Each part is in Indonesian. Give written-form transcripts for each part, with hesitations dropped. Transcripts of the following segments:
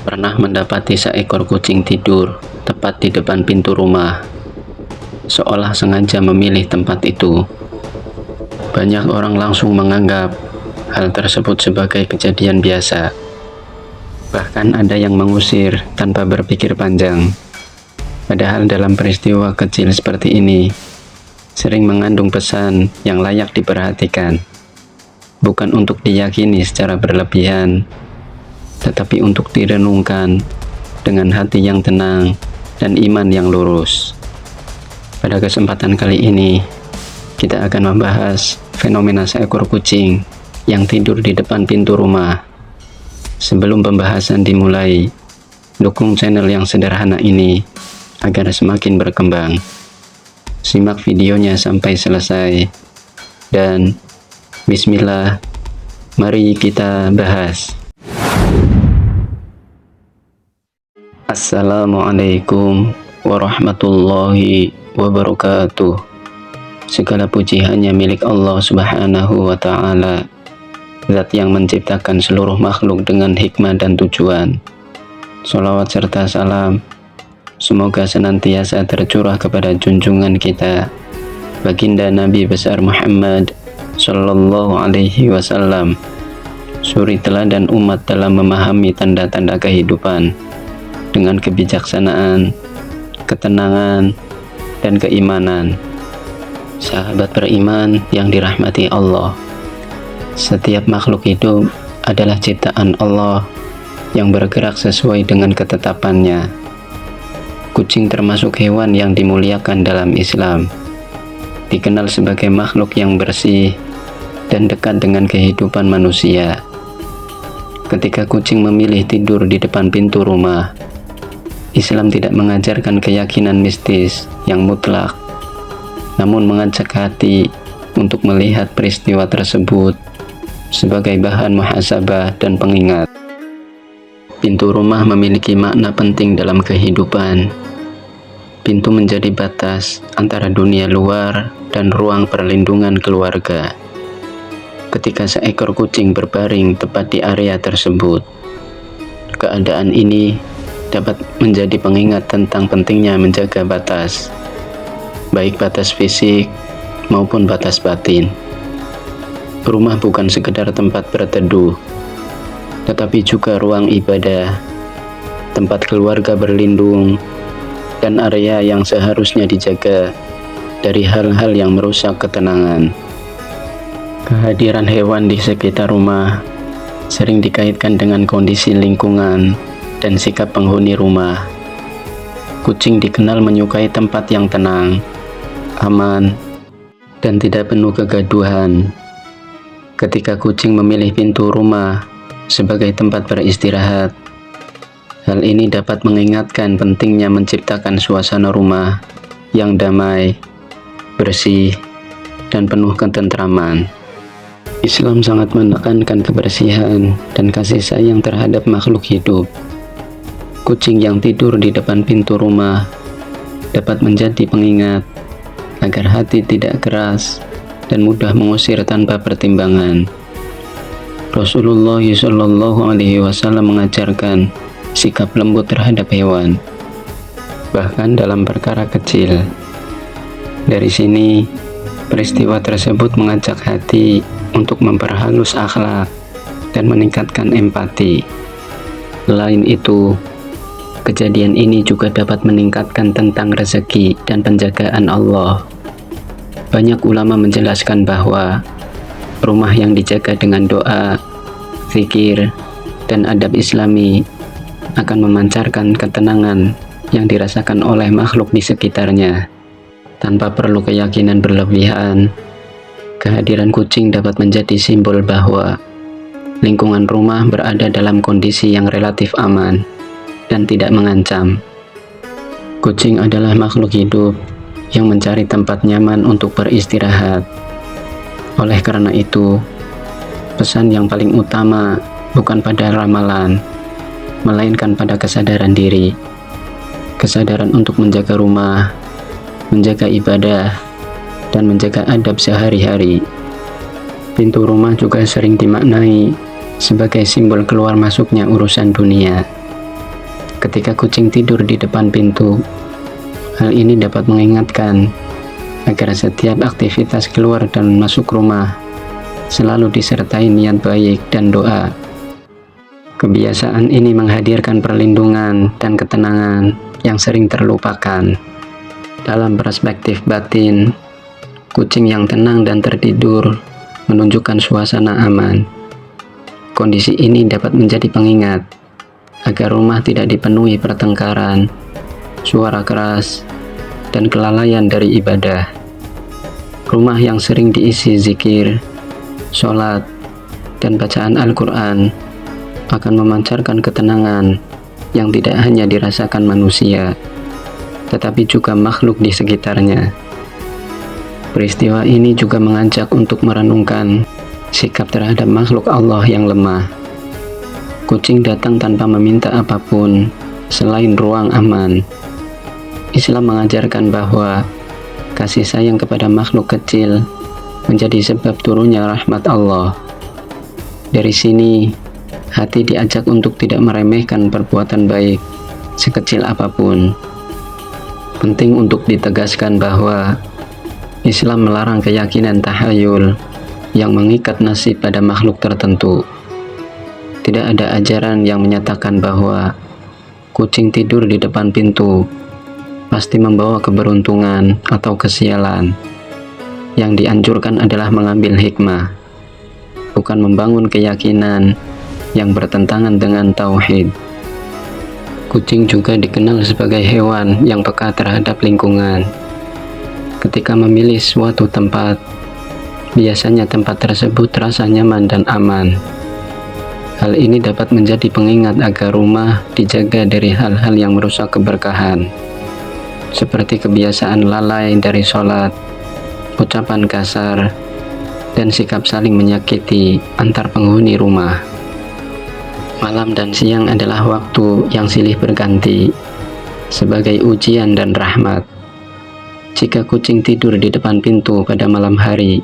Pernah mendapati seekor kucing tidur tepat di depan pintu rumah, seolah sengaja memilih tempat itu. Banyak orang langsung menganggap hal tersebut sebagai kejadian biasa. Bahkan ada yang mengusir tanpa berpikir panjang. Padahal dalam peristiwa kecil seperti ini, sering mengandung pesan yang layak diperhatikan. Bukan untuk diyakini secara berlebihan, tetapi untuk direnungkan dengan hati yang tenang dan iman yang lurus. Pada kesempatan kali ini, kita akan membahas fenomena seekor kucing yang tidur di depan pintu rumah. Sebelum pembahasan dimulai, dukung channel yang sederhana ini agar semakin berkembang. Simak videonya sampai selesai. Dan bismillah, mari kita bahas. Assalamualaikum warahmatullahi wabarakatuh. Segala puji hanya milik Allah Subhanahu wa Ta'ala, Zat yang menciptakan seluruh makhluk dengan hikmah dan tujuan. Sholawat serta salam semoga senantiasa tercurah kepada junjungan kita, baginda Nabi besar Muhammad Sallallahu Alaihi Wasallam, suri teladan umat dalam memahami tanda-tanda kehidupan dengan kebijaksanaan, ketenangan, dan keimanan. Sahabat beriman yang dirahmati Allah, setiap makhluk hidup adalah ciptaan Allah yang bergerak sesuai dengan ketetapannya. Kucing termasuk hewan yang dimuliakan dalam Islam, dikenal sebagai makhluk yang bersih dan dekat dengan kehidupan manusia. Ketika kucing memilih tidur di depan pintu rumah, Islam tidak mengajarkan keyakinan mistis yang mutlak, namun mengajak hati untuk melihat peristiwa tersebut sebagai bahan muhasabah dan pengingat. Pintu rumah memiliki makna penting dalam kehidupan. Pintu menjadi batas antara dunia luar dan ruang perlindungan keluarga. Ketika seekor kucing berbaring tepat di area tersebut, keadaan ini dapat menjadi pengingat tentang pentingnya menjaga batas, baik batas fisik maupun batas batin. Rumah bukan sekedar tempat berteduh, tetapi juga ruang ibadah, tempat keluarga berlindung, dan area yang seharusnya dijaga dari hal-hal yang merusak ketenangan. Kehadiran hewan di sekitar rumah sering dikaitkan dengan kondisi lingkungan dan sikap penghuni rumah. Kucing dikenal menyukai tempat yang tenang, aman, dan tidak penuh kegaduhan. Ketika kucing memilih pintu rumah sebagai tempat beristirahat, hal ini dapat mengingatkan pentingnya menciptakan suasana rumah yang damai, bersih, dan penuh ketentraman. Islam sangat menekankan kebersihan dan kasih sayang terhadap makhluk hidup. Kucing yang tidur di depan pintu rumah dapat menjadi pengingat agar hati tidak keras dan mudah mengusir tanpa pertimbangan. Rasulullah Shallallahu Alaihi Wasallam mengajarkan sikap lembut terhadap hewan, bahkan dalam perkara kecil. Dari sini, peristiwa tersebut mengajak hati untuk memperhalus akhlak dan meningkatkan empati. Selain itu, kejadian ini juga dapat meningkatkan tentang rezeki dan penjagaan Allah. Banyak ulama menjelaskan bahwa rumah yang dijaga dengan doa, zikir, dan adab Islami akan memancarkan ketenangan yang dirasakan oleh makhluk di sekitarnya. Tanpa perlu keyakinan berlebihan, kehadiran kucing dapat menjadi simbol bahwa lingkungan rumah berada dalam kondisi yang relatif aman dan tidak mengancam. Kucing adalah makhluk hidup yang mencari tempat nyaman untuk beristirahat. Oleh karena itu, pesan yang paling utama bukan pada ramalan, melainkan pada kesadaran diri. Kesadaran untuk menjaga rumah, menjaga ibadah, dan menjaga adab sehari-hari. Pintu rumah juga sering dimaknai sebagai simbol keluar masuknya urusan dunia. Ketika kucing tidur di depan pintu, hal ini dapat mengingatkan agar setiap aktivitas keluar dan masuk rumah selalu disertai niat baik dan doa. Kebiasaan ini menghadirkan perlindungan dan ketenangan yang sering terlupakan. Dalam perspektif batin, kucing yang tenang dan tertidur menunjukkan suasana aman. Kondisi ini dapat menjadi pengingat agar rumah tidak dipenuhi pertengkaran, suara keras, dan kelalaian dari ibadah. Rumah yang sering diisi zikir, sholat, dan bacaan Al-Quran akan memancarkan ketenangan yang tidak hanya dirasakan manusia, tetapi juga makhluk di sekitarnya. Peristiwa ini juga mengajak untuk merenungkan sikap terhadap makhluk Allah yang lemah. Kucing datang tanpa meminta apapun selain ruang aman. Islam mengajarkan bahwa kasih sayang kepada makhluk kecil menjadi sebab turunnya rahmat Allah. Dari sini, hati diajak untuk tidak meremehkan perbuatan baik sekecil apapun. Penting untuk ditegaskan bahwa Islam melarang keyakinan tahayul yang mengikat nasib pada makhluk tertentu. Tidak ada ajaran yang menyatakan bahwa kucing tidur di depan pintu pasti membawa keberuntungan atau kesialan. Yang dianjurkan adalah mengambil hikmah, bukan membangun keyakinan yang bertentangan dengan tauhid. Kucing juga dikenal sebagai hewan yang peka terhadap lingkungan. Ketika memilih suatu tempat, biasanya tempat tersebut terasa nyaman dan aman. Hal ini dapat menjadi pengingat agar rumah dijaga dari hal-hal yang merusak keberkahan, seperti kebiasaan lalai dari sholat, ucapan kasar, dan sikap saling menyakiti antar penghuni rumah. Malam dan siang adalah waktu yang silih berganti sebagai ujian dan rahmat. Jika kucing tidur di depan pintu pada malam hari,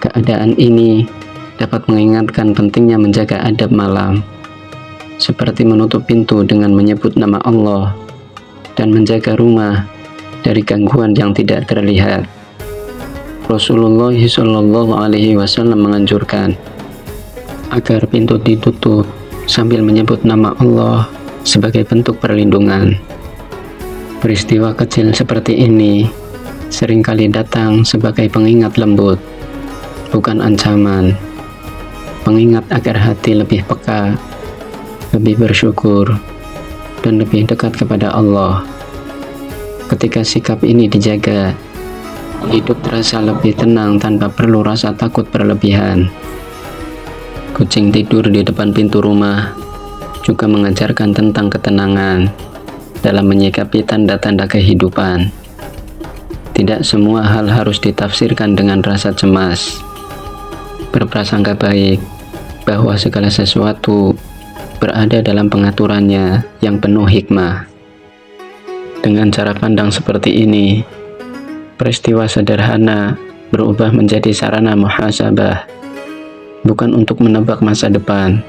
keadaan ini dapat mengingatkan pentingnya menjaga adab malam, seperti menutup pintu dengan menyebut nama Allah dan menjaga rumah dari gangguan yang tidak terlihat. Rasulullah SAW menganjurkan agar pintu ditutup sambil menyebut nama Allah sebagai bentuk perlindungan. Peristiwa kecil seperti ini seringkali datang sebagai pengingat lembut, bukan ancaman. Pengingat agar hati lebih peka, lebih bersyukur, dan lebih dekat kepada Allah. Ketika sikap ini dijaga, hidup terasa lebih tenang tanpa perlu rasa takut berlebihan. Kucing tidur di depan pintu rumah juga mengajarkan tentang ketenangan dalam menyikapi tanda-tanda kehidupan. Tidak semua hal harus ditafsirkan dengan rasa cemas. Berprasangka baik bahwa segala sesuatu berada dalam pengaturannya yang penuh hikmah. Dengan cara pandang seperti ini, peristiwa sederhana berubah menjadi sarana muhasabah, bukan untuk menebak masa depan,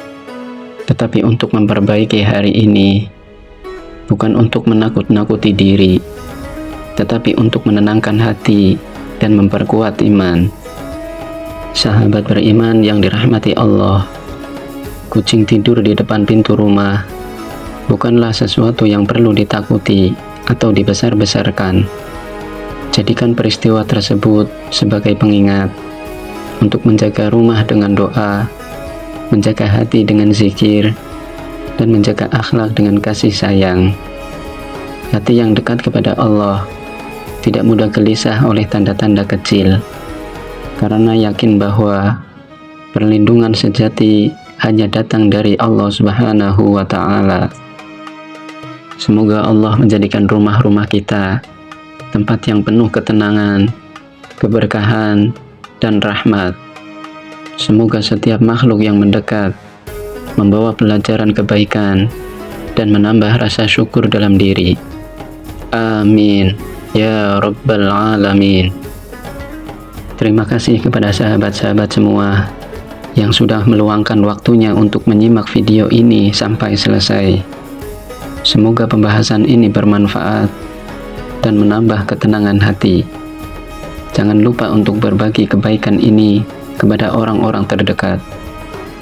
tetapi untuk memperbaiki hari ini. Bukan untuk menakut-nakuti diri, tetapi untuk menenangkan hati dan memperkuat iman. Sahabat beriman yang dirahmati Allah, kucing tidur di depan pintu rumah bukanlah sesuatu yang perlu ditakuti atau dibesar-besarkan. Jadikan peristiwa tersebut sebagai pengingat untuk menjaga rumah dengan doa, menjaga hati dengan zikir, dan menjaga akhlak dengan kasih sayang. Hati yang dekat kepada Allah tidak mudah gelisah oleh tanda-tanda kecil, karena yakin bahwa perlindungan sejati hanya datang dari Allah Subhanahu wa Ta'ala. Semoga Allah menjadikan rumah-rumah kita tempat yang penuh ketenangan, keberkahan, dan rahmat. Semoga setiap makhluk yang mendekat membawa pelajaran kebaikan dan menambah rasa syukur dalam diri. Amin ya Rabbal Alamin. Terima kasih kepada sahabat-sahabat semua yang sudah meluangkan waktunya untuk menyimak video ini sampai selesai. Semoga pembahasan ini bermanfaat dan menambah ketenangan hati. Jangan lupa untuk berbagi kebaikan ini kepada orang-orang terdekat.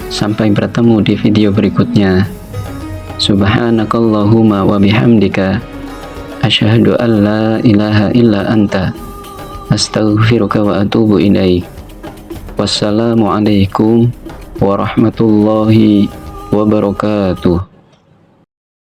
Sampai bertemu di video berikutnya. Subhanakallahumma wa bihamdika asyhadu an la ilaha illa anta astaghfiruka wa atubu ilaik. Wassalamualaikum warahmatullahi wabarakatuh.